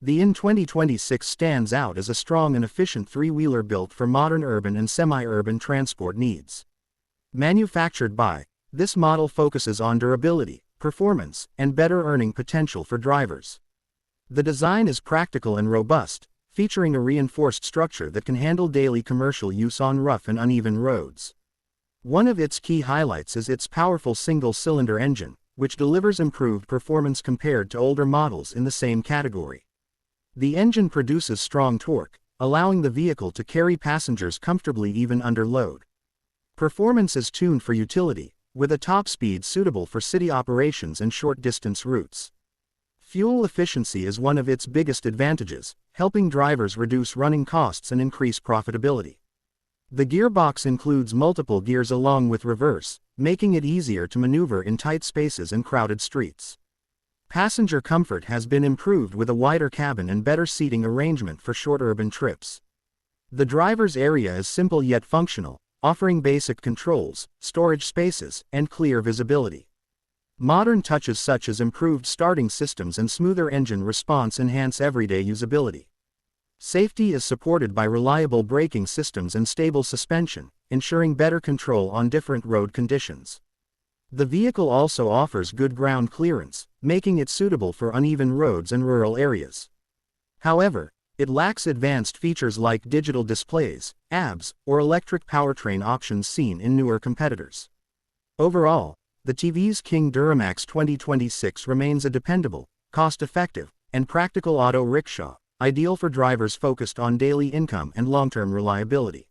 The IN 2026 stands out as a strong and efficient three-wheeler built for modern urban and semi-urban transport needs. Manufactured by, this model focuses on durability, performance, and better earning potential for drivers. The design is practical and robust, featuring a reinforced structure that can handle daily commercial use on rough and uneven roads. One of its key highlights is its powerful single-cylinder engine, which delivers improved performance compared to older models in the same category. The engine produces strong torque, allowing the vehicle to carry passengers comfortably even under load. Performance is tuned for utility, with a top speed suitable for city operations and short-distance routes. Fuel efficiency is one of its biggest advantages, helping drivers reduce running costs and increase profitability. The gearbox includes multiple gears along with reverse, making it easier to maneuver in tight spaces and crowded streets. Passenger comfort has been improved with a wider cabin and better seating arrangement for short urban trips. The driver's area is simple yet functional, offering basic controls, storage spaces, and clear visibility. Modern touches such as improved starting systems and smoother engine response enhance everyday usability. Safety is supported by reliable braking systems and stable suspension, ensuring better control on different road conditions. The vehicle also offers good ground clearance, making it suitable for uneven roads and rural areas. However, it lacks advanced features like digital displays, ABS, or electric powertrain options seen in newer competitors. Overall, the TVS King Duramax 2026 remains a dependable, cost-effective, and practical auto rickshaw, ideal for drivers focused on daily income and long-term reliability.